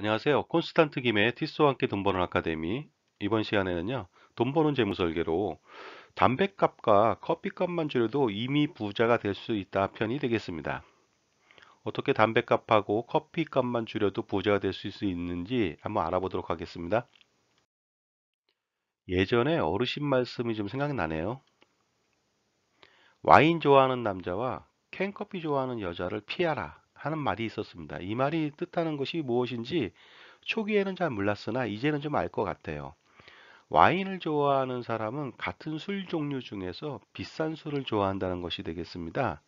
안녕하세요. 콘스탄트 김의 티스와 함께 돈 버는 아카데미. 이번 시간에는요, 돈 버는 재무 설계로 담배값과 커피값만 줄여도 이미 부자가 될 수 있다 편이 되겠습니다. 어떻게 담배값하고 커피값만 줄여도 부자가 될 수 있는지 한번 알아보도록 하겠습니다. 예전에 어르신 말씀이 좀 생각나네요. 와인 좋아하는 남자와 캔커피 좋아하는 여자를 피하라 하는 말이 있었습니다. 이 말이 뜻하는 것이 무엇인지 초기에는 잘 몰랐으나 이제는 좀 알 것 같아요. 와인을 좋아하는 사람은 같은 술 종류 중에서 비싼 술을 좋아한다는 것이 되겠습니다.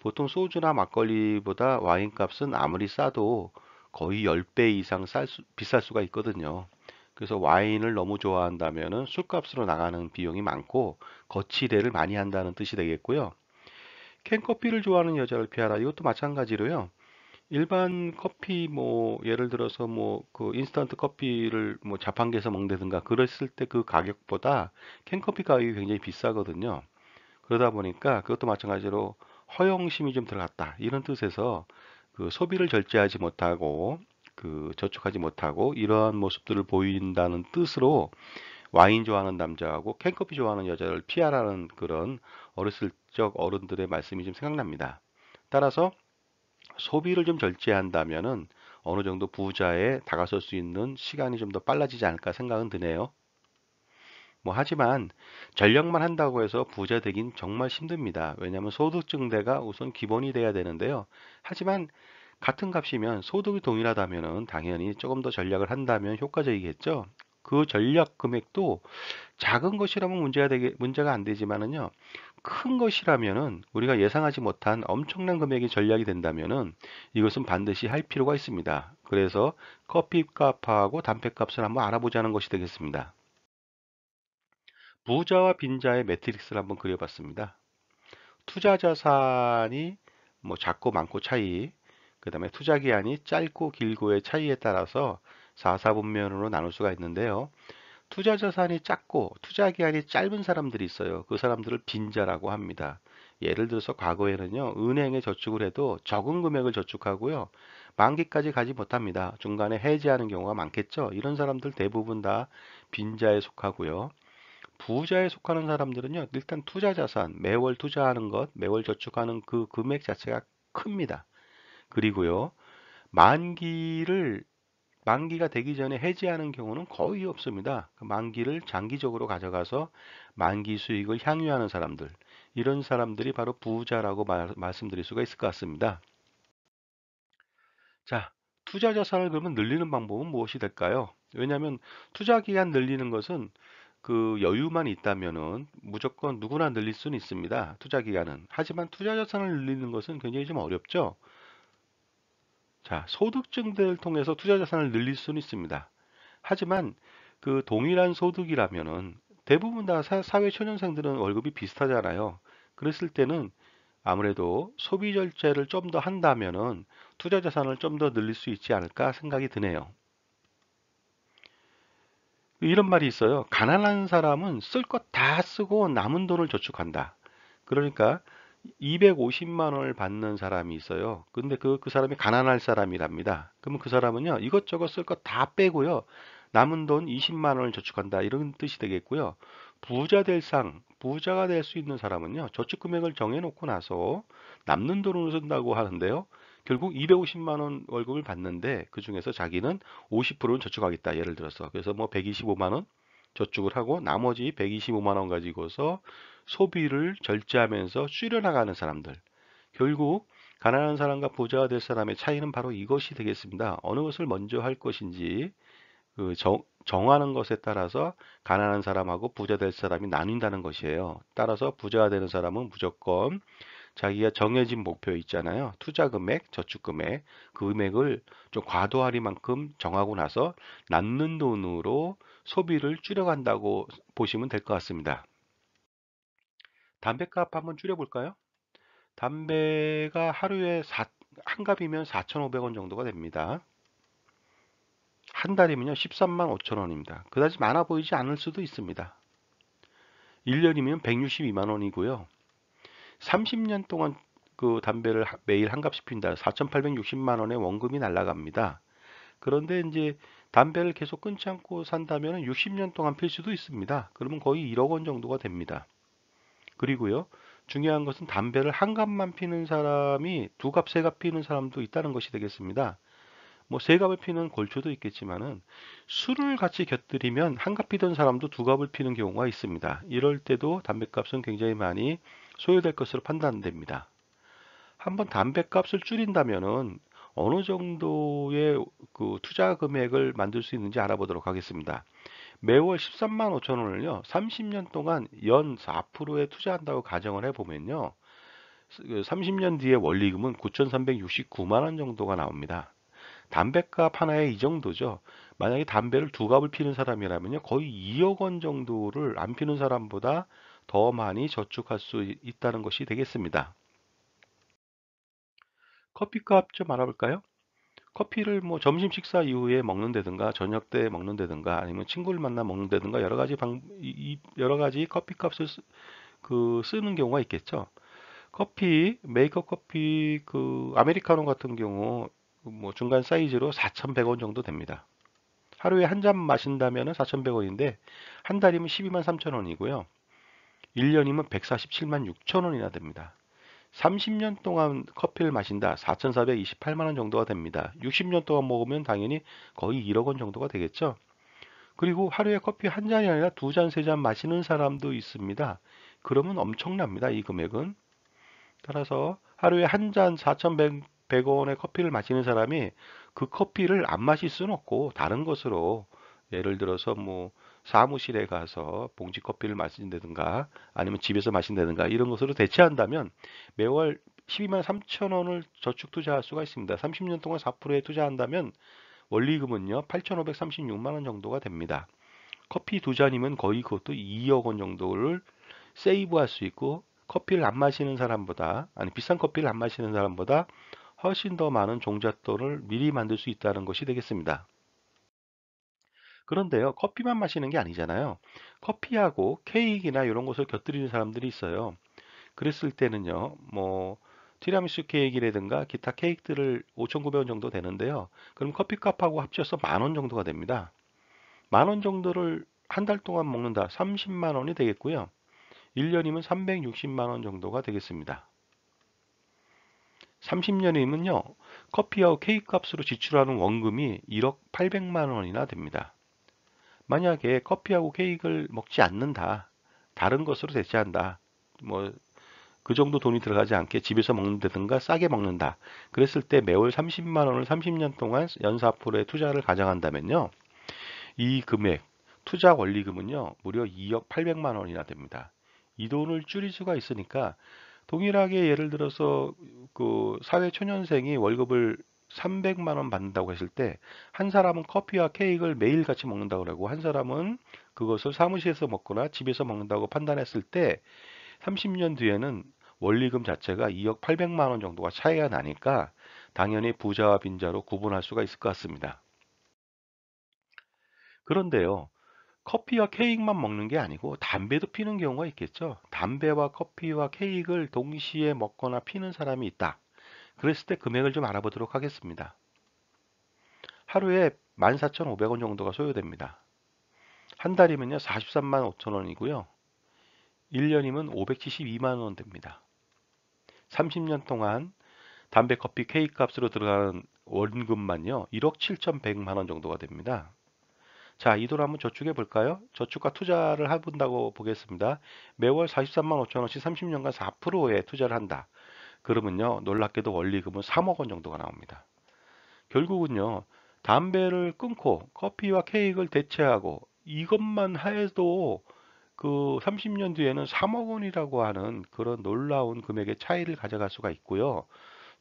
보통 소주나 막걸리보다 와인 값은 아무리 싸도 거의 10배 이상 비쌀 수가 있거든요. 그래서 와인을 너무 좋아한다면 술값으로 나가는 비용이 많고 거치대를 많이 한다는 뜻이 되겠고요. 캔커피를 좋아하는 여자를 피하라. 이것도 마찬가지로요. 일반 커피 뭐 예를 들어서 뭐 그 인스턴트 커피를 뭐 자판기에서 먹는다든가 그랬을 때 그 가격보다 캔커피 가격이 굉장히 비싸거든요. 그러다 보니까 그것도 마찬가지로 허영심이 좀 들어갔다 이런 뜻에서 그 소비를 절제하지 못하고 그 저축하지 못하고 이러한 모습들을 보인다는 뜻으로 와인 좋아하는 남자하고 캔커피 좋아하는 여자를 피하라는 그런 어렸을 적 어른들의 말씀이 좀 생각납니다. 따라서 소비를 좀 절제한다면은 어느 정도 부자에 다가설 수 있는 시간이 좀 더 빨라지지 않을까 생각은 드네요. 뭐 하지만 전략만 한다고 해서 부자 되긴 정말 힘듭니다. 왜냐하면 소득 증대가 우선 기본이 돼야 되는데요. 하지만 같은 값이면 소득이 동일하다면은 당연히 조금 더 전략을 한다면 효과적이겠죠. 그 전략 금액도 작은 것이라면 문제가 안 되지만은요. 큰 것이라면은 우리가 예상하지 못한 엄청난 금액의 전략이 된다면은 이것은 반드시 할 필요가 있습니다. 그래서 커피 값하고 담배 값을 한번 알아보자는 것이 되겠습니다. 부자와 빈자의 매트릭스를 한번 그려봤습니다. 투자 자산이 뭐 작고 많고 차이, 그 다음에 투자 기한이 짧고 길고의 차이에 따라서 4사분면으로 나눌 수가 있는데요. 투자 자산이 작고 투자 기한이 짧은 사람들이 있어요. 그 사람들을 빈자라고 합니다. 예를 들어서 과거에는요, 은행에 저축을 해도 적은 금액을 저축하고요, 만기까지 가지 못합니다. 중간에 해지하는 경우가 많겠죠. 이런 사람들 대부분 다 빈자에 속하고요. 부자에 속하는 사람들은요, 일단 투자 자산, 매월 투자하는 것, 매월 저축하는 그 금액 자체가 큽니다. 그리고요, 만기를 만기가 되기 전에 해지하는 경우는 거의 없습니다. 그 만기를 장기적으로 가져가서 만기 수익을 향유하는 사람들, 이런 사람들이 바로 부자라고 말씀드릴 수가 있을 것 같습니다. 자, 투자 자산을 그러면 늘리는 방법은 무엇이 될까요? 왜냐하면 투자 기간 늘리는 것은 그 여유만 있다면은 무조건 누구나 늘릴 수는 있습니다. 투자 기간은. 하지만 투자 자산을 늘리는 것은 굉장히 좀 어렵죠. 자, 소득 증대를 통해서 투자 자산을 늘릴 수는 있습니다. 하지만 그 동일한 소득이라면은 대부분 다 사회 초년생들은 월급이 비슷하잖아요. 그랬을 때는 아무래도 소비 절제를 좀 더 한다면은 투자 자산을 좀 더 늘릴 수 있지 않을까 생각이 드네요. 이런 말이 있어요. 가난한 사람은 쓸 것 다 쓰고 남은 돈을 저축한다. 그러니까 250만 원을 받는 사람이 있어요. 근데 그 사람이 가난할 사람이랍니다. 그러면 그 사람은요, 이것저것 쓸 것 다 빼고요, 남은 돈 20만 원을 저축한다. 이런 뜻이 되겠고요. 부자가 될 수 있는 사람은요, 저축 금액을 정해놓고 나서 남는 돈으로 쓴다고 하는데요. 결국 250만 원 월급을 받는데 그 중에서 자기는 50%는 저축하겠다. 예를 들어서. 그래서 뭐 125만 원 저축을 하고 나머지 125만 원 가지고서 소비를 절제하면서 줄여나가는 사람들. 결국 가난한 사람과 부자가 될 사람의 차이는 바로 이것이 되겠습니다. 어느 것을 먼저 할 것인지 정하는 것에 따라서 가난한 사람하고 부자 될 사람이 나뉜다는 것이에요. 따라서 부자가 되는 사람은 무조건 자기가 정해진 목표 있잖아요. 투자 금액, 저축 금액, 그 금액을 좀 과도하리만큼 정하고 나서 남는 돈으로 소비를 줄여간다고 보시면 될 것 같습니다. 담배값 한번 줄여볼까요? 담배가 하루에 한 갑이면 4,500원 정도가 됩니다. 한 달이면요 13만 5천 원입니다. 그다지 많아 보이지 않을 수도 있습니다. 1년이면 162만 원이고요. 30년 동안 그 담배를 매일 한 갑씩 핀다. 4,860만 원의 원금이 날아갑니다. 그런데 이제 담배를 계속 끊지 않고 산다면 60년 동안 필 수도 있습니다. 그러면 거의 1억 원 정도가 됩니다. 그리고요, 중요한 것은 담배를 한 갑만 피는 사람이 두 갑, 세 갑 피는 사람도 있다는 것이 되겠습니다. 뭐 세 갑을 피는 골초도 있겠지만은 술을 같이 곁들이면 한 갑 피던 사람도 두 갑을 피는 경우가 있습니다. 이럴 때도 담배값은 굉장히 많이 소요될 것으로 판단됩니다. 한번 담배값을 줄인다면은 어느 정도의 그 투자 금액을 만들 수 있는지 알아보도록 하겠습니다. 매월 13만 5천 원을요, 30년 동안 연 4%에 투자한다고 가정을 해보면요, 30년 뒤에 원리금은 9,369만 원 정도가 나옵니다. 담배값 하나에 이 정도죠. 만약에 담배를 두 갑을 피는 사람이라면요, 거의 2억 원 정도를 안 피는 사람보다 더 많이 저축할 수 있다는 것이 되겠습니다. 커피값 좀 알아볼까요? 커피를 뭐 점심 식사 이후에 먹는다든가 저녁 때 먹는다든가 아니면 친구를 만나 먹는다든가 여러 가지 여러 가지 커피값을 쓰는 경우가 있겠죠. 커피, 메이커 커피 그 아메리카노 같은 경우 뭐 중간 사이즈로 4,100원 정도 됩니다. 하루에 한 잔 마신다면 4,100원인데 한 달이면 12만 3천 원이고요. 1년이면 147만 6천 원이나 됩니다. 30년 동안 커피를 마신다. 4,428만 원 정도가 됩니다. 60년 동안 먹으면 당연히 거의 1억 원 정도가 되겠죠. 그리고 하루에 커피 한 잔이 아니라 두 잔, 세 잔 마시는 사람도 있습니다. 그러면 엄청납니다. 이 금액은. 따라서 하루에 한 잔 4,100원의 커피를 마시는 사람이 그 커피를 안 마실 수는 없고 다른 것으로 예를 들어서 뭐 사무실에 가서 봉지 커피를 마신다든가 아니면 집에서 마신다든가 이런 것으로 대체한다면 매월 12만 3천 원을 저축 투자할 수가 있습니다. 30년 동안 4%에 투자한다면 원리금은요 8,536만 원 정도가 됩니다. 커피 두 잔이면 거의 그것도 2억 원 정도를 세이브할 수 있고 커피를 안 마시는 사람보다 아니 비싼 커피를 안 마시는 사람보다 훨씬 더 많은 종잣돈을 미리 만들 수 있다는 것이 되겠습니다. 그런데요, 커피만 마시는 게 아니잖아요. 커피하고 케이크나 이런 것을 곁들이는 사람들이 있어요. 그랬을 때는요, 뭐 티라미수 케이크라든가 기타 케이크들을 5,900원 정도 되는데요. 그럼 커피값하고 합쳐서 만 원 정도가 됩니다. 만 원 정도를 한 달 동안 먹는다. 30만 원이 되겠고요. 1년이면 360만 원 정도가 되겠습니다. 30년이면요, 커피하고 케이크 값으로 지출하는 원금이 1억 800만 원이나 됩니다. 만약에 커피하고 케이크를 먹지 않는다, 다른 것으로 대체한다, 뭐, 그 정도 돈이 들어가지 않게 집에서 먹는다든가 싸게 먹는다. 그랬을 때 매월 30만 원을 30년 동안 연 4%의 투자를 가정한다면요, 이 금액, 투자 원리금은요, 무려 2억 800만 원이나 됩니다. 이 돈을 줄일 수가 있으니까 동일하게 예를 들어서 그 사회 초년생이 월급을 300만 원 받는다고 했을 때 한 사람은 커피와 케이크를 매일 같이 먹는다고 그러고 한 사람은 그것을 사무실에서 먹거나 집에서 먹는다고 판단했을 때 30년 뒤에는 원리금 자체가 2억 800만 원 정도가 차이가 나니까 당연히 부자와 빈자로 구분할 수가 있을 것 같습니다. 그런데요, 커피와 케이크만 먹는 게 아니고 담배도 피는 경우가 있겠죠. 담배와 커피와 케이크를 동시에 먹거나 피는 사람이 있다. 그랬을 때 금액을 좀 알아보도록 하겠습니다. 하루에 14,500원 정도가 소요됩니다. 한 달이면요 43만 5천 원이고요. 1년이면 572만 원 됩니다. 30년 동안 담배, 커피, 케이크 값으로 들어가는 원금만요 1억 7,100만 원 정도가 됩니다. 자, 이 돈 한번 저축해 볼까요? 저축과 투자를 해본다고 보겠습니다. 매월 43만 5천 원씩 30년간 4%에 투자를 한다. 그러면요, 놀랍게도 원리금은 3억 원 정도가 나옵니다. 결국은요, 담배를 끊고 커피와 케이크를 대체하고 이것만 해도 그 30년 뒤에는 3억 원이라고 하는 그런 놀라운 금액의 차이를 가져갈 수가 있고요.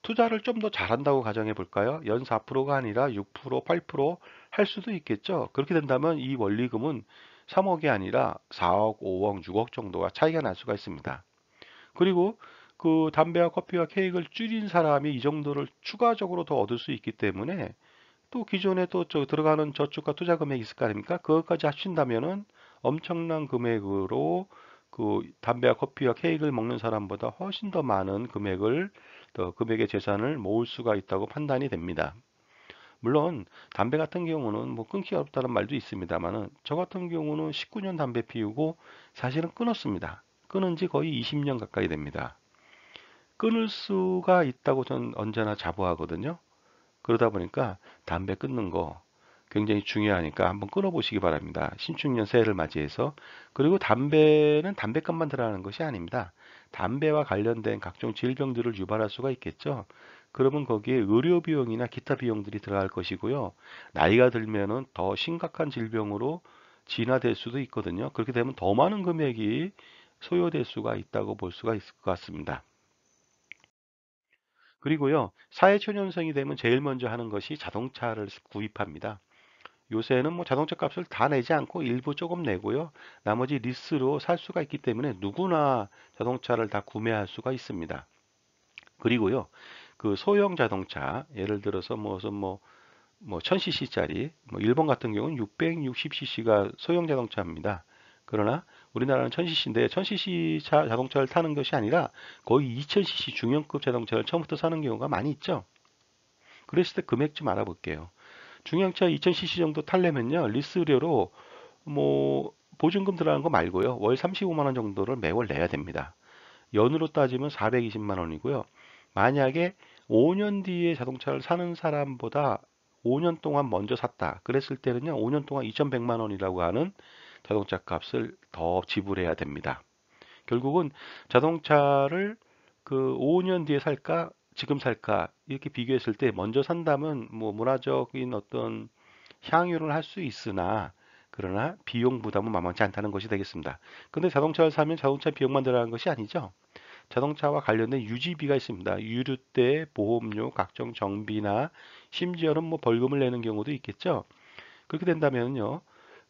투자를 좀 더 잘한다고 가정해 볼까요? 연 4%가 아니라 6%, 8%할 수도 있겠죠. 그렇게 된다면 이 원리금은 3억이 아니라 4억, 5억, 6억 정도가 차이가 날 수가 있습니다. 그리고 그 담배와 커피와 케이크를 줄인 사람이 이 정도를 추가적으로 더 얻을 수 있기 때문에 또 기존에 또 들어가는 저축과 투자 금액이 있을 거 아닙니까? 그것까지 합친다면은 엄청난 금액으로 그 담배와 커피와 케이크를 먹는 사람보다 훨씬 더 많은 금액을 더 금액의 재산을 모을 수가 있다고 판단이 됩니다. 물론 담배 같은 경우는 뭐 끊기 어렵다는 말도 있습니다만은 저 같은 경우는 19년 담배 피우고 사실은 끊었습니다. 끊은 지 거의 20년 가까이 됩니다. 끊을 수가 있다고 저는 언제나 자부하거든요. 그러다 보니까 담배 끊는 거 굉장히 중요하니까 한번 끊어보시기 바랍니다. 신축년 새해를 맞이해서. 그리고 담배는 담배값만 들어가는 것이 아닙니다. 담배와 관련된 각종 질병들을 유발할 수가 있겠죠. 그러면 거기에 의료 비용이나 기타 비용들이 들어갈 것이고요. 나이가 들면은 더 심각한 질병으로 진화될 수도 있거든요. 그렇게 되면 더 많은 금액이 소요될 수가 있다고 볼 수가 있을 것 같습니다. 그리고요, 사회초년생이 되면 제일 먼저 하는 것이 자동차를 구입합니다. 요새는 뭐 자동차 값을 다 내지 않고 일부 조금 내고요. 나머지 리스로 살 수가 있기 때문에 누구나 자동차를 다 구매할 수가 있습니다. 그리고요, 그 소형 자동차, 예를 들어서 무슨 뭐 1000cc짜리, 뭐 일본 같은 경우는 660cc가 소형 자동차입니다. 그러나 우리나라는 1000cc인데 1000cc 자동차를 타는 것이 아니라 거의 2000cc 중형급 자동차를 처음부터 사는 경우가 많이 있죠. 그랬을 때 금액 좀 알아볼게요. 중형차 2000cc 정도 타려면요. 리스료로 뭐 보증금 들어가는 거 말고요. 월 35만 원 정도를 매월 내야 됩니다. 연으로 따지면 420만 원이고요. 만약에 5년 뒤에 자동차를 사는 사람보다 5년 동안 먼저 샀다. 그랬을 때는요. 5년 동안 2100만 원이라고 하는 자동차 값을 더 지불해야 됩니다. 결국은 자동차를 그 5년 뒤에 살까, 지금 살까 이렇게 비교했을 때 먼저 산다면 뭐 문화적인 어떤 향유를 할 수 있으나 그러나 비용 부담은 만만치 않다는 것이 되겠습니다. 근데 자동차를 사면 자동차 비용만 들어가는 것이 아니죠. 자동차와 관련된 유지비가 있습니다. 유류세, 보험료, 각종 정비나 심지어는 뭐 벌금을 내는 경우도 있겠죠. 그렇게 된다면요.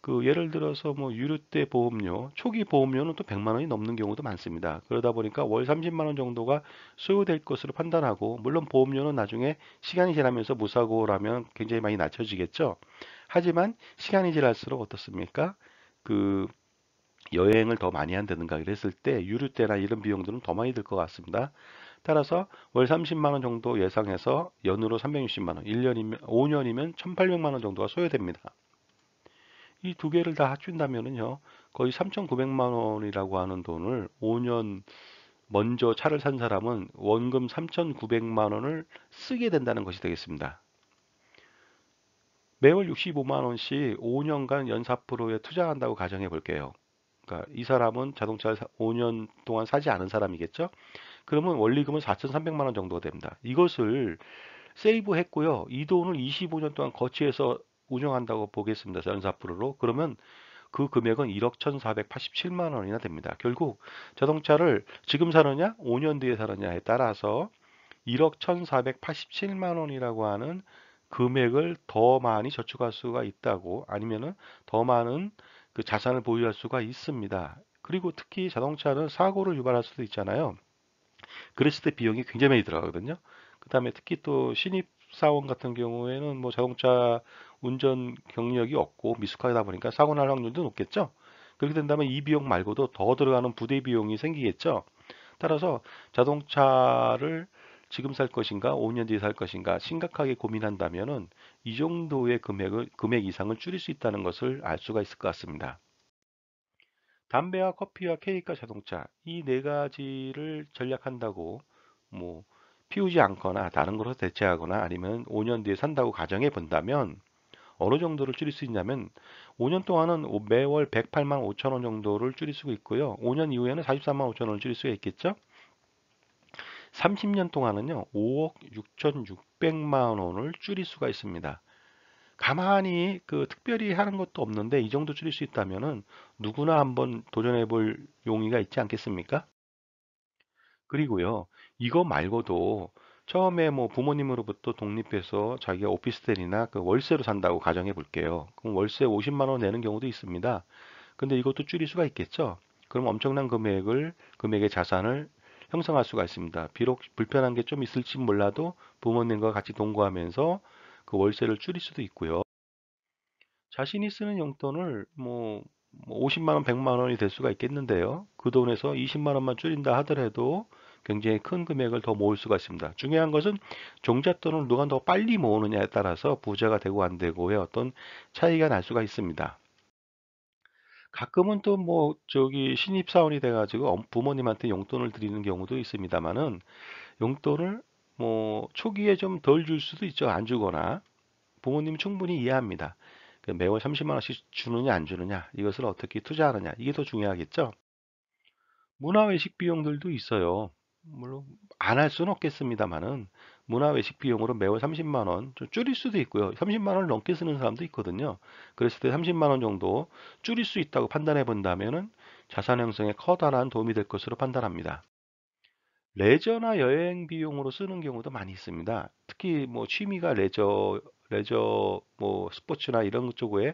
그 예를 들어서 뭐 유류세 보험료, 초기 보험료는 또 100만 원이 넘는 경우도 많습니다. 그러다 보니까 월 30만 원 정도가 소요될 것으로 판단하고 물론 보험료는 나중에 시간이 지나면서 무사고라면 굉장히 많이 낮춰지겠죠. 하지만 시간이 지날수록 어떻습니까? 그 여행을 더 많이 한다든가 이랬을 때 유류세나 이런 비용들은 더 많이 들 것 같습니다. 따라서 월 30만 원 정도 예상해서 연으로 360만 원, 1년이면 5년이면 1,800만 원 정도가 소요됩니다. 이 두 개를 다 합친다면은요, 거의 3,900만 원이라고 하는 돈을 5년 먼저 차를 산 사람은 원금 3,900만 원을 쓰게 된다는 것이 되겠습니다. 매월 65만 원씩 5년간 연사프로에 투자한다고 가정해 볼게요. 그러니까 이 사람은 자동차를 5년 동안 사지 않은 사람이겠죠? 그러면 원리금은 4,300만 원 정도가 됩니다. 이것을 세이브 했고요. 이 돈을 25년 동안 거치해서 운영한다고 보겠습니다. 연사프로로. 그러면 그 금액은 1억 1,487만 원이나 됩니다. 결국 자동차를 지금 사느냐, 5년 뒤에 사느냐에 따라서 1억 1,487만 원이라고 하는 금액을 더 많이 저축할 수가 있다고 아니면은 더 많은 그 자산을 보유할 수가 있습니다. 그리고 특히 자동차는 사고를 유발할 수도 있잖아요. 그랬을 때 비용이 굉장히 많이 들어가거든요. 그다음에 특히 또 신입 사원 같은 경우에는 뭐 자동차 운전 경력이 없고 미숙하다 보니까 사고 날 확률도 높겠죠. 그렇게 된다면 이 비용 말고도 더 들어가는 부대 비용이 생기겠죠. 따라서 자동차를 지금 살 것인가, 5년 뒤에 살 것인가 심각하게 고민한다면은 이 정도의 금액 이상을 줄일 수 있다는 것을 알 수가 있을 것 같습니다. 담배와 커피와 케이크와 자동차 이 네 가지를 전략한다고 뭐 피우지 않거나 다른 걸로 대체하거나 아니면 5년 뒤에 산다고 가정해 본다면 어느 정도를 줄일 수 있냐면 5년 동안은 매월 108만 5천 원 정도를 줄일 수 있고요. 5년 이후에는 44만 5천 원을 줄일 수 있겠죠. 30년 동안은요. 5억 6,600만 원을 줄일 수가 있습니다. 가만히 그 특별히 하는 것도 없는데 이 정도 줄일 수 있다면은 누구나 한번 도전해 볼 용의가 있지 않겠습니까? 그리고요, 이거 말고도 처음에 뭐 부모님으로부터 독립해서 자기가 오피스텔이나 그 월세로 산다고 가정해 볼게요. 그럼 월세 50만 원 내는 경우도 있습니다. 근데 이것도 줄일 수가 있겠죠? 그럼 엄청난 금액의 자산을 형성할 수가 있습니다. 비록 불편한 게 좀 있을지 몰라도 부모님과 같이 동거하면서 그 월세를 줄일 수도 있고요. 자신이 쓰는 용돈을 뭐 50만 원, 100만 원이 될 수가 있겠는데요. 그 돈에서 20만 원만 줄인다 하더라도 굉장히 큰 금액을 더 모을 수가 있습니다. 중요한 것은 종잣돈을 누가 더 빨리 모으느냐에 따라서 부자가 되고 안 되고의 어떤 차이가 날 수가 있습니다. 가끔은 또 뭐 저기 신입사원이 돼가지고 부모님한테 용돈을 드리는 경우도 있습니다만은 용돈을 뭐 초기에 좀 덜 줄 수도 있죠. 안 주거나. 부모님은 충분히 이해합니다. 매월 30만 원씩 주느냐 안 주느냐 이것을 어떻게 투자하느냐 이게 더 중요하겠죠. 문화 외식 비용들도 있어요. 물론 안 할 수는 없겠습니다만은 문화 외식 비용으로 매월 30만 원 좀 줄일 수도 있고요. 30만 원을 넘게 쓰는 사람도 있거든요. 그랬을 때 30만 원 정도 줄일 수 있다고 판단해 본다면은 자산 형성에 커다란 도움이 될 것으로 판단합니다. 레저나 여행 비용으로 쓰는 경우도 많이 있습니다. 특히 뭐 취미가 레저 뭐 스포츠나 이런 쪽에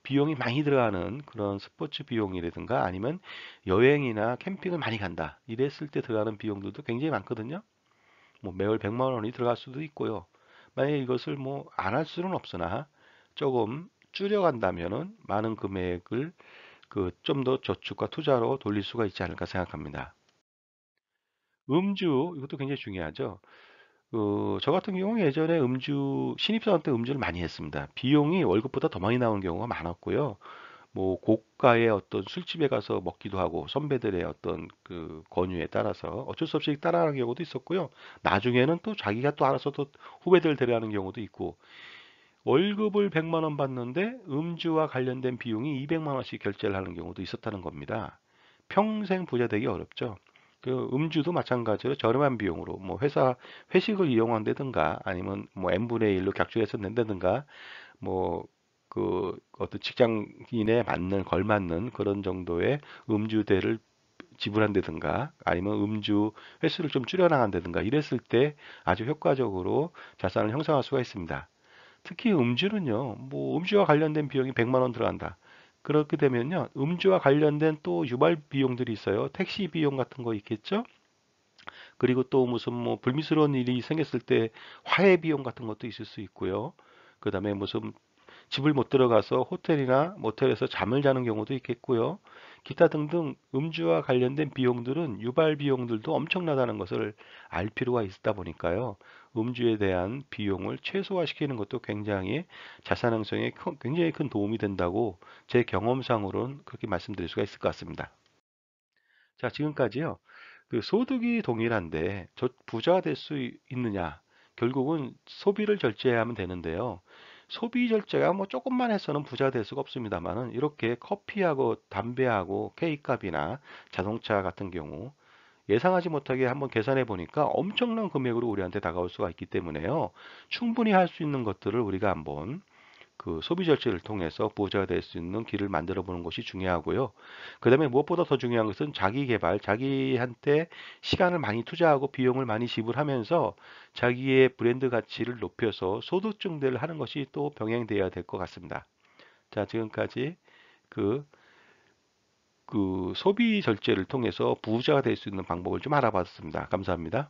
비용이 많이 들어가는 그런 스포츠 비용이라든가 아니면 여행이나 캠핑을 많이 간다. 이랬을 때 들어가는 비용들도 굉장히 많거든요. 뭐 매월 100만 원이 들어갈 수도 있고요. 만약에 이것을 뭐 안 할 수는 없으나 조금 줄여간다면은 많은 금액을 그 좀 더 저축과 투자로 돌릴 수가 있지 않을까 생각합니다. 이것도 굉장히 중요하죠. 저 같은 경우는 예전에 신입사원 때 음주를 많이 했습니다. 비용이 월급보다 더 많이 나오는 경우가 많았고요. 뭐 고가의 어떤 술집에 가서 먹기도 하고 선배들의 어떤 그 권유에 따라서 어쩔 수 없이 따라가는 경우도 있었고요. 나중에는 또 자기가 또 알아서 또 후배들 데려가는 경우도 있고 월급을 100만 원 받는데 음주와 관련된 비용이 200만 원씩 결제를 하는 경우도 있었다는 겁니다. 평생 부자 되기 어렵죠. 그 음주도 마찬가지로 저렴한 비용으로 뭐 회사 회식을 이용한다든가 아니면 뭐 n분의 1로 객조해서 낸다든가 뭐 그 어떤 직장인에 맞는 걸맞는 그런 정도의 음주대를 지불한다든가 아니면 음주 횟수를 좀 줄여나간다든가 이랬을 때 아주 효과적으로 자산을 형성할 수가 있습니다. 특히 음주는요, 뭐 음주와 관련된 비용이 100만 원 들어간다. 그렇게 되면요, 음주와 관련된 또 유발 비용들이 있어요. 택시 비용 같은 거 있겠죠? 그리고 또 무슨 뭐 불미스러운 일이 생겼을 때 화해 비용 같은 것도 있을 수 있고요. 그다음에 무슨 집을 못 들어가서 호텔이나 모텔에서 잠을 자는 경우도 있겠고요. 기타 등등 음주와 관련된 비용들은 유발 비용들도 엄청나다는 것을 알 필요가 있다 보니까요. 음주에 대한 비용을 최소화시키는 것도 굉장히 자산 형성에 굉장히 큰 도움이 된다고 제 경험상으로는 그렇게 말씀드릴 수가 있을 것 같습니다. 자, 지금까지요. 그 소득이 동일한데 저 부자가 될 수 있느냐? 결국은 소비를 절제해야 하면 되는데요. 소비 절제가 뭐 조금만 해서는 부자가 될 수가 없습니다만은 이렇게 커피하고 담배하고 케이크값이나 자동차 같은 경우 예상하지 못하게 한번 계산해 보니까 엄청난 금액으로 우리한테 다가올 수가 있기 때문에요. 충분히 할 수 있는 것들을 우리가 한번 그 소비 절제를 통해서 부자가 될 수 있는 길을 만들어 보는 것이 중요하고요. 그다음에 무엇보다 더 중요한 것은 자기 개발, 자기한테 시간을 많이 투자하고 비용을 많이 지불하면서 자기의 브랜드 가치를 높여서 소득 증대를 하는 것이 또 병행되어야 될 것 같습니다. 자, 지금까지 그, 그 소비 절제를 통해서 부자가 될 수 있는 방법을 좀 알아봤습니다. 감사합니다.